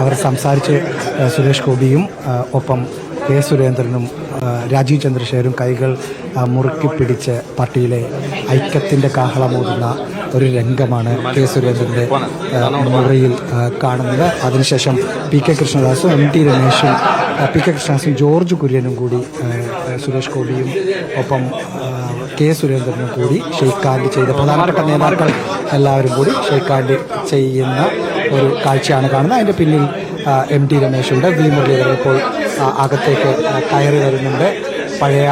അവർ സംസാരിച്ച് സുരേഷ് ഗോപിയും ഒപ്പം കെ സുരേന്ദ്രനും രാജീവ് ചന്ദ്രശേഖരും കൈകൾ മുറുക്കി പിടിച്ച് പാർട്ടിയിലെ ഐക്യത്തിൻ്റെ കാഹളമോതുന്ന ഒരു രംഗമാണ് കെ സുരേന്ദ്രൻ്റെ മുറിയിൽ കാണുന്നത്. അതിനുശേഷം പി കെ കൃഷ്ണദാസും എം ടി രമേശും പി കെ കൃഷ്ണദാസും ജോർജ് കുര്യനും കൂടി സുരേഷ് ഗോപിയും ഒപ്പം കെ സുരേന്ദ്രനും കൂടി ഷെയ്ക്ക് ഹാൻഡ് ചെയ്ത പ്രധാനപ്പെട്ട നേതാക്കൾ എല്ലാവരും കൂടി ഷെയ്ക്ക് ഹാൻഡ് ചെയ്യുന്ന ഒരു കാഴ്ചയാണ് കാണുന്നത്. അതിൻ്റെ പിന്നിൽ എം ടി രമേശുണ്ട്. വി മുരളീധരൻ ഇപ്പോൾ അകത്തേക്ക് കയറി വരുന്നുണ്ട്. പഴയ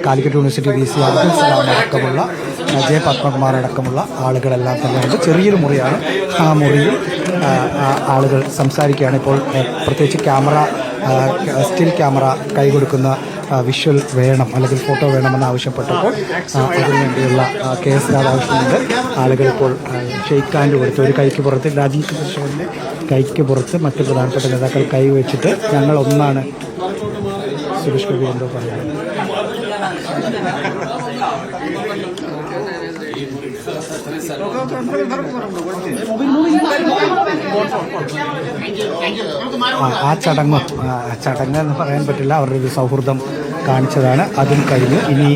Calicut university V C Abdul Salam അടക്കമുള്ള ജെ പത്മകുമാർ അടക്കമുള്ള ആളുകളെല്ലാം തന്നെയുണ്ട്. ചെറിയൊരു മുറിയാണ്. ആ മുറിയിൽ ആളുകൾ സംസാരിക്കുകയാണ്. ഇപ്പോൾ പ്രത്യേകിച്ച് സ്റ്റിൽ ക്യാമറ കൈകൊടുക്കുന്ന വിഷ്വൽ വേണം അല്ലെങ്കിൽ ഫോട്ടോ വേണമെന്ന് ആവശ്യപ്പെട്ടപ്പോൾ അതിനുവേണ്ടിയുള്ള കേസ് ആവശ്യമുണ്ട്. ആളുകൾ ഇപ്പോൾ ഷെയ്ക്ക് ഹാൻഡ് കൊടുത്ത് ഒരു കൈക്ക് പുറത്ത് രാജീവ് ചന്ദ്രശേഖരൻ്റെ കൈക്ക് പുറത്ത് മറ്റ് പ്രധാനപ്പെട്ട നേതാക്കൾ കൈവച്ചിട്ട് ഞങ്ങൾ ഒന്നാണ്. സുരേഷ് ഗോപി എന്തോ പറയുന്നത്. ആ ചടങ്ങ് എന്ന് പറയാൻ പറ്റില്ല. അവരുടെ ഒരു സൗഹൃദം കാണിച്ചതാണ്. അതും കഴിഞ്ഞു. ഇനി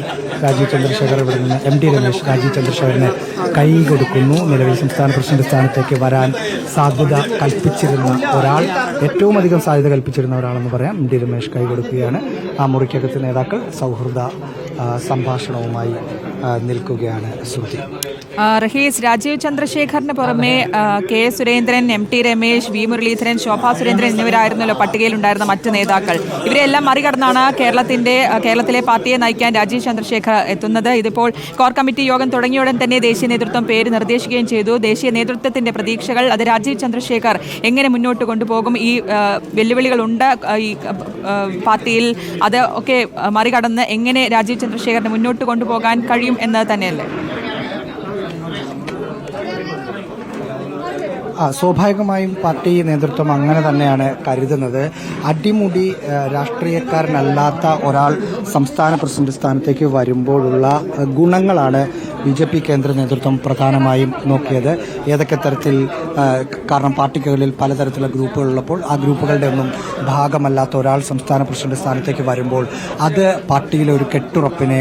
രാജീവ് ചന്ദ്രശേഖർ ഇവിടെ നിന്ന് എം ടി രമേശ് രാജീവ് ചന്ദ്രശേഖരന് കൈ കൊടുക്കുന്നു. നിലവിൽ സംസ്ഥാന പ്രസിഡന്റ് സ്ഥാനത്തേക്ക് വരാൻ സാധ്യത കൽപ്പിച്ചിരുന്ന ഒരാൾ, ഏറ്റവും അധികം സാധ്യത കൽപ്പിച്ചിരുന്ന ഒരാളെന്ന് പറയാം. എം ടി രമേശ് കൈ കൊടുക്കുകയാണ്. ആ മുറിക്കകത്ത് നേതാക്കൾ സൗഹൃദ സംഭാഷണവുമായി നിൽക്കുകയാണ്. ശ്രുതി റഹീസ്, രാജീവ് ചന്ദ്രശേഖറിന് പുറമെ K Surendran, M T Ramesh, V Muraleedharan, Shobha Surendran എന്നിവരായിരുന്നല്ലോ പട്ടികയിലുണ്ടായിരുന്ന മറ്റ് നേതാക്കൾ. ഇവരെല്ലാം മറികടന്നാണ് കേരളത്തിലെ പാർട്ടിയെ നയിക്കാൻ രാജീവ് ചന്ദ്രശേഖർ എത്തുന്നത്. ഇതിപ്പോൾ കോർ കമ്മിറ്റി യോഗം തുടങ്ങിയുടൻ തന്നെ ദേശീയ നേതൃത്വം പേര് നിർദ്ദേശിക്കുകയും ചെയ്തു. ദേശീയ നേതൃത്വത്തിന്റെ പ്രതീക്ഷകൾ അത് രാജീവ് ചന്ദ്രശേഖർ എങ്ങനെ മുന്നോട്ട് കൊണ്ടുപോകും, ഈ വെല്ലുവിളികളുണ്ട് ഈ പാർട്ടിയിൽ, അത് ഒക്കെ മറികടന്ന് എങ്ങനെ രാജീവ് ചന്ദ്രശേഖരനെ മുന്നോട്ട് കൊണ്ടുപോകാൻ കഴിയും എന്നത് തന്നെയല്ലേ? സ്വാഭാവികമായും പാർട്ടി നേതൃത്വം അങ്ങനെ തന്നെയാണ് കരുതുന്നത്. അടിമുടി രാഷ്ട്രീയക്കാരനല്ലാത്ത ഒരാൾ സംസ്ഥാന പ്രസിഡന്റ് സ്ഥാനത്തേക്ക് വരുമ്പോഴുള്ള ഗുണങ്ങളാണ് BJP കേന്ദ്ര നേതൃത്വം പ്രധാനമായും നോക്കിയത്. ഏതൊക്കെ തരത്തിൽ, കാരണം പാർട്ടികളിൽ പലതരത്തിലുള്ള ഗ്രൂപ്പുകളുള്ളപ്പോൾ ആ ഗ്രൂപ്പുകളുടെ ഒന്നും ഭാഗമല്ലാത്ത ഒരാൾ സംസ്ഥാന പ്രസിഡന്റ് സ്ഥാനത്തേക്ക് വരുമ്പോൾ അത് പാർട്ടിയിലെ ഒരു കെട്ടുറപ്പിനെ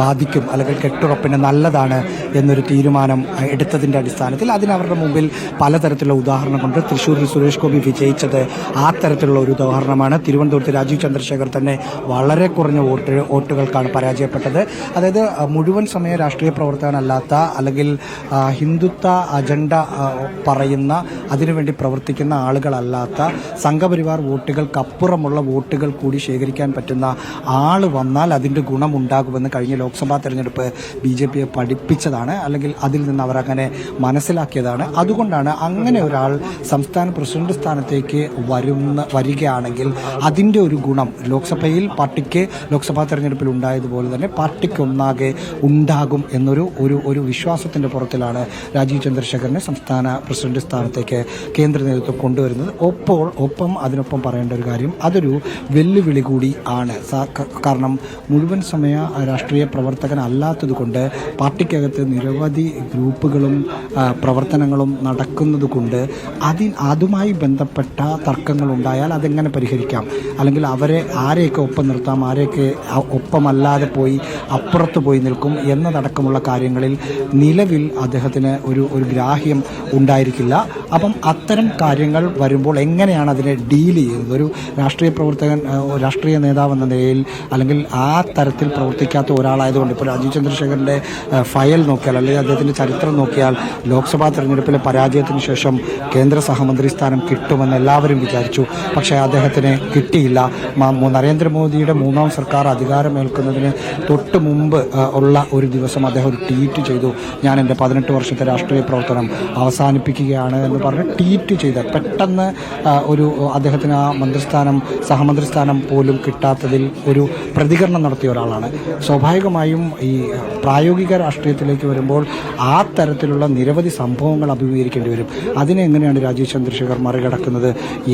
ബാധിക്കും, അല്ലെങ്കിൽ കെട്ടുറപ്പിന് നല്ലതാണ് എന്നൊരു തീരുമാനം എടുത്തതിൻ്റെ അടിസ്ഥാനത്തിൽ അതിനവരുടെ മുമ്പിൽ പലതരത്തിലുള്ള ഉദാഹരണം കൊണ്ട് തൃശ്ശൂരിൽ സുരേഷ് ഗോപി വിജയിച്ചത് ആ തരത്തിലുള്ള ഒരു ഉദാഹരണമാണ്. തിരുവനന്തപുരത്ത് രാജീവ് ചന്ദ്രശേഖർ തന്നെ വളരെ കുറഞ്ഞ വോട്ടുകൾക്കാണ് പരാജയപ്പെട്ടത്. അതായത് മുഴുവൻ സമയ രാഷ്ട്രീയ പ്രവർത്തകനല്ലാത്ത, അല്ലെങ്കിൽ ഹിന്ദുത്വ അജണ്ട പറയുന്ന, അതിനുവേണ്ടി പ്രവർത്തിക്കുന്ന ആളുകളല്ലാത്ത, സംഘപരിവാർ വോട്ടുകൾക്കപ്പുറമുള്ള വോട്ടുകൾ കൂടി ശേഖരിക്കാൻ പറ്റുന്ന ആൾ വന്നാൽ അതിൻ്റെ ഗുണമുണ്ടാകുമെന്ന് കഴിഞ്ഞ ലോക്സഭാ തെരഞ്ഞെടുപ്പ് BJPയെ പഠിപ്പിച്ചതാണ്, അല്ലെങ്കിൽ അതിൽ നിന്ന് അവരങ്ങനെ മനസ്സിലാക്കിയതാണ്. അതുകൊണ്ടാണ് അങ്ങനെ ഒരാൾ സംസ്ഥാന പ്രസിഡന്റ് സ്ഥാനത്തേക്ക് വരികയാണെങ്കിൽ അതിൻ്റെ ഒരു ഗുണം ലോക്സഭയിൽ പാർട്ടിക്ക് ലോക്സഭാ തെരഞ്ഞെടുപ്പിൽ ഉണ്ടായതുപോലെ തന്നെ പാർട്ടിക്കൊന്നാകെ ഉണ്ടാകും എന്നൊരു വിശ്വാസത്തിൻ്റെ പുറത്തിലാണ് രാജീവ് ചന്ദ്രശേഖരനെ സംസ്ഥാന പ്രസിഡന്റ് സ്ഥാനത്തേക്ക് കേന്ദ്ര നേതൃത്വം കൊണ്ടുവരുന്നത്. ഒപ്പം അതിനൊപ്പം പറയേണ്ട ഒരു കാര്യം, അതൊരു വെല്ലുവിളി കൂടി ആണ്. കാരണം മുഴുവൻ സമയ രാഷ്ട്രീയ പ്രവർത്തകനല്ലാത്തതുകൊണ്ട് പാർട്ടിക്കകത്ത് നിരവധി ഗ്രൂപ്പുകളും പ്രവർത്തനങ്ങളും നടക്കുന്നത് കൊണ്ട് അതുമായി ബന്ധപ്പെട്ട തർക്കങ്ങൾ ഉണ്ടായാൽ അതെങ്ങനെ പരിഹരിക്കാം, അല്ലെങ്കിൽ ആരെയൊക്കെ ഒപ്പം നിർത്താം, ആരെയൊക്കെ ഒപ്പമല്ലാതെ പോയി അപ്പുറത്ത് പോയി നിൽക്കും എന്നതടക്കമുള്ള കാര്യങ്ങളിൽ നിലവിൽ അദ്ദേഹത്തിന് ഒരു ഗ്രാഹ്യം ഉണ്ടായിരിക്കില്ല. അപ്പം അത്തരം കാര്യങ്ങൾ വരുമ്പോൾ എങ്ങനെയാണ് അതിനെ ഡീൽ ചെയ്യുന്നത്? ഒരു രാഷ്ട്രീയ പ്രവർത്തകൻ, രാഷ്ട്രീയ നേതാവ് എന്ന നിലയിൽ, അല്ലെങ്കിൽ ആ തരത്തിൽ പ്രവർത്തിക്കാത്ത ഒരാളായതുകൊണ്ട്, ഇപ്പോൾ രാജീവ് ചന്ദ്രശേഖരൻ്റെ ഫയൽ നോക്കിയാൽ, അല്ലെങ്കിൽ അദ്ദേഹത്തിൻ്റെ ചരിത്രം നോക്കിയാൽ, ലോക്സഭാ തെരഞ്ഞെടുപ്പിലെ പരാജയത്തിന് ശേഷം കേന്ദ്ര സഹമന്ത്രി സ്ഥാനം കിട്ടുമെന്ന് എല്ലാവരും വിചാരിച്ചു. പക്ഷേ അദ്ദേഹത്തിന് കിട്ടിയില്ല. നരേന്ദ്രമോദിയുടെ 3ാം സർക്കാർ അധികാരമേൽക്കുന്നതിന് തൊട്ട് മുമ്പ് ഉള്ള ഒരു ദിവസം അദ്ദേഹം ഒരു ട്വീറ്റ് ചെയ്തു, ഞാൻ എൻ്റെ 18 വർഷത്തെ രാഷ്ട്രീയ പ്രവർത്തനം അവസാനിപ്പിക്കുകയാണ് എന്ന് പറഞ്ഞ് ട്വീറ്റ് ചെയ്ത് പെട്ടെന്ന് അദ്ദേഹത്തിന് ആ സഹമന്ത്രി സ്ഥാനം പോലും കിട്ടാത്തതിൽ ഒരു പ്രതികരണം നടത്തിയ ഒരാളാണ്. സ്വാഭാവികമായും ഈ പ്രായോഗിക രാഷ്ട്രീയത്തിലേക്ക് വരുമ്പോൾ ആ തരത്തിലുള്ള നിരവധി സംഭവങ്ങൾ അഭിമുഖീകരിക്കേണ്ടി വരും. അതിനെ എങ്ങനെയാണ് രാജീവ് ചന്ദ്രശേഖർ മറികടക്കുന്നത്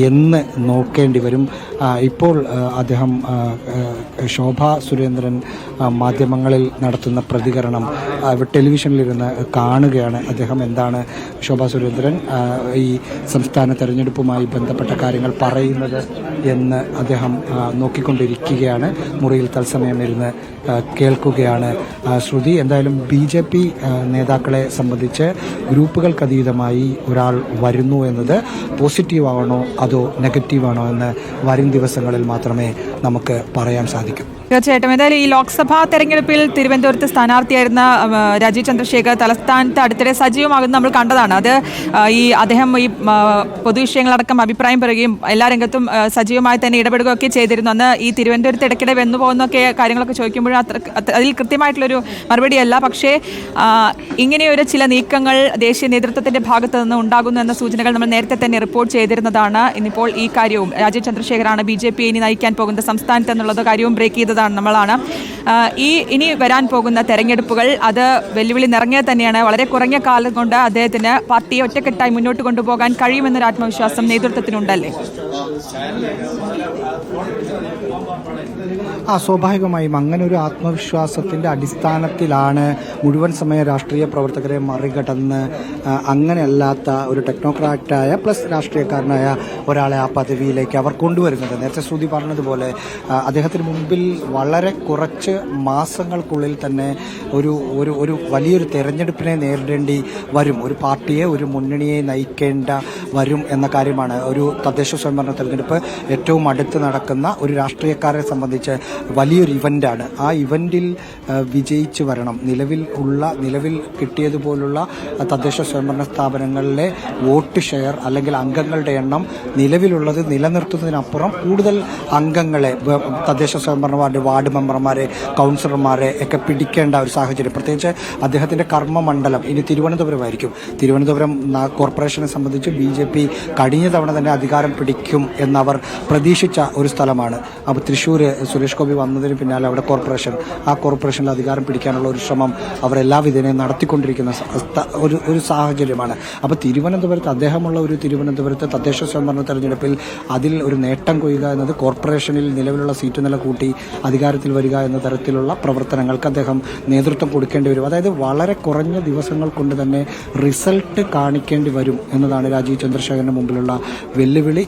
എന്ന് നോക്കേണ്ടി വരും. ഇപ്പോൾ അദ്ദേഹം ശോഭാ സുരേന്ദ്രൻ മാധ്യമങ്ങളിൽ നടത്തുന്ന പ്രതികരണം ടെലിവിഷനിലിരുന്ന് കാണുകയാണ്. അദ്ദേഹം എന്താണ് ശോഭാ സുരേന്ദ്രൻ ഈ സംസ്ഥാന തെരഞ്ഞെടുപ്പുമായി ബന്ധപ്പെട്ട കാര്യങ്ങൾ പറയുന്നത് എന്ന് അദ്ദേഹം നോക്കിക്കൊണ്ടിരിക്കുകയാണ്. മുറിയിൽ തത്സമയം ഇരുന്ന് കേൾക്കുകയാണ് ശ്രുതി. എന്തായാലും BJP നേതാക്കളെ സംബന്ധിച്ച് ഗ്രൂപ്പുകൾക്കതീതമായി ഒരാൾ വരുന്നു എന്നത് പോസിറ്റീവാണോ അതോ നെഗറ്റീവാണോ എന്ന് വരും ദിവസങ്ങളിൽ മാത്രമേ നമുക്ക് പറയാൻ സാധിക്കൂ. തീർച്ചയായിട്ടും. എന്തായാലും ഈ ലോക്സഭാ തെരഞ്ഞെടുപ്പിൽ തിരുവനന്തപുരത്ത് സ്ഥാനാർത്ഥിയായിരുന്ന രാജീവ് ചന്ദ്രശേഖർ തലസ്ഥാനത്ത് അടുത്തിടെ സജീവമാകുന്നത് നമ്മൾ കണ്ടതാണ്. അത് അദ്ദേഹം ഈ പൊതുവിഷയങ്ങളടക്കം അഭിപ്രായം പറയുകയും എല്ലാ രംഗത്തും സജീവമായി തന്നെ ഇടപെടുകയൊക്കെ ചെയ്തിരുന്നു. അന്ന് ഈ തിരുവനന്തപുരത്ത് ഇടയ്ക്കിടെ വെന്നു പോകുന്നൊക്കെ കാര്യങ്ങളൊക്കെ ചോദിക്കുമ്പോഴും അതിൽ കൃത്യമായിട്ടുള്ളൊരു മറുപടിയല്ല. പക്ഷേ ഇങ്ങനെയൊരു ചില നീക്കങ്ങൾ ദേശീയ നേതൃത്വത്തിന്റെ ഭാഗത്തു നിന്ന് ഉണ്ടാകുന്നു എന്ന സൂചനകൾ നമ്മൾ നേരത്തെ തന്നെ റിപ്പോർട്ട് ചെയ്തിരുന്നതാണ്. ഇന്നിപ്പോൾ ഈ കാര്യവും രാജീവ് ചന്ദ്രശേഖറാണ് BJP ഇനി നയിക്കാൻ പോകുന്ന സംസ്ഥാനത്ത് എന്നുള്ളത് കാര്യവും ബ്രേക്ക് ചെയ്തതാണ് നമ്മളാണ്. ഇനി വരാൻ പോകുന്ന തെരഞ്ഞെടുപ്പുകൾ അത് വെല്ലുവിളി നിറഞ്ഞത് തന്നെയാണ്. വളരെ കുറഞ്ഞ കാലം കൊണ്ട് അദ്ദേഹത്തിന് പാർട്ടിയെ ഒറ്റക്കെട്ടായി മുന്നോട്ട് കൊണ്ടുപോകാൻ കഴിയുമെന്നൊരു ആത്മവിശ്വാസം നേതൃത്വത്തിനുണ്ടല്ലേ? സ്വാഭാവികമായും അങ്ങനെ ഒരു ആത്മവിശ്വാസത്തിൻ്റെ അടിസ്ഥാനത്തിലാണ് മുഴുവൻ സമയ രാഷ്ട്രീയ പ്രവർത്തകരെ മറികടന്ന് അങ്ങനെയല്ലാത്ത ഒരു ടെക്നോക്രാറ്റായ പ്ലസ് രാഷ്ട്രീയക്കാരനായ ഒരാളെ ആ പദവിയിലേക്ക് അവർ കൊണ്ടുവരുന്നത്. നേരത്തെ ശ്രുതി പറഞ്ഞതുപോലെ അദ്ദേഹത്തിന് മുമ്പിൽ വളരെ കുറച്ച് മാസങ്ങൾക്കുള്ളിൽ തന്നെ ഒരു വലിയൊരു തെരഞ്ഞെടുപ്പിനെ നേരിടേണ്ടി വരും. ഒരു പാർട്ടിയെ, ഒരു മുന്നണിയെ നയിക്കേണ്ട വരും എന്ന കാര്യമാണ്. ഒരു തദ്ദേശ സ്വയംഭരണ തെരഞ്ഞെടുപ്പ് ഏറ്റവും അടുത്ത് നടക്കുന്ന ഒരു രാഷ്ട്രീയക്കാരെ സംബന്ധിച്ച് വലിയൊരു ഇവൻ്റാണ്. ആ ഇവൻ്റിൽ വിജയിച്ചു വരണം. നിലവിൽ കിട്ടിയതുപോലുള്ള തദ്ദേശ സ്വയംഭരണ സ്ഥാപനങ്ങളിലെ വോട്ട് ഷെയർ അല്ലെങ്കിൽ അംഗങ്ങളുടെ എണ്ണം നിലവിലുള്ളത് നിലനിർത്തുന്നതിനപ്പുറം കൂടുതൽ അംഗങ്ങളെ തദ്ദേശ സ്വയംഭരണ വാർഡ് മെമ്പർമാരെ, കൗൺസിലർമാരെ ഒക്കെ പിടിക്കേണ്ട ഒരു സാഹചര്യം. പ്രത്യേകിച്ച് അദ്ദേഹത്തിൻ്റെ കർമ്മമണ്ഡലം ഇനി തിരുവനന്തപുരമായിരിക്കും. തിരുവനന്തപുരം കോർപ്പറേഷനെ സംബന്ധിച്ച് BJP കഴിഞ്ഞ തവണ തന്നെ അധികാരം പിടിക്കും എന്നവർ പ്രതീക്ഷിച്ച ഒരു സ്ഥലമാണ്. അപ്പോൾ തൃശ്ശൂർ സുരേഷ് ഗോപി വന്നതിന് പിന്നാലെ അവിടെ കോർപ്പറേഷനിൽ അധികാരം പിടിക്കാനുള്ള ഒരു ശ്രമം അവർ എല്ലാവിധേനയും നടത്തിക്കൊണ്ടിരിക്കുന്ന ഒരു സാഹചര്യമാണ്. അപ്പോൾ തിരുവനന്തപുരത്ത് തദ്ദേശ സ്വയംഭരണ തെരഞ്ഞെടുപ്പിൽ അതിൽ ഒരു നേട്ടം കൊയ്യുക എന്നത് കോർപ്പറേഷനിൽ നിലവിലുള്ള സീറ്റ് നില കൂട്ടി അധികാരത്തിൽ വരിക എന്ന തരത്തിലുള്ള പ്രവർത്തനങ്ങൾക്ക് അദ്ദേഹം നേതൃത്വം കൊടുക്കേണ്ടി വരും. അതായത് വളരെ കുറഞ്ഞ ദിവസങ്ങൾ കൊണ്ട് തന്നെ റിസൾട്ട് കാണിക്കേണ്ടി വരും എന്നതാണ് രാജീവ് ചന്ദ്രശേഖരന് മുമ്പിലുള്ള വെല്ലുവിളി.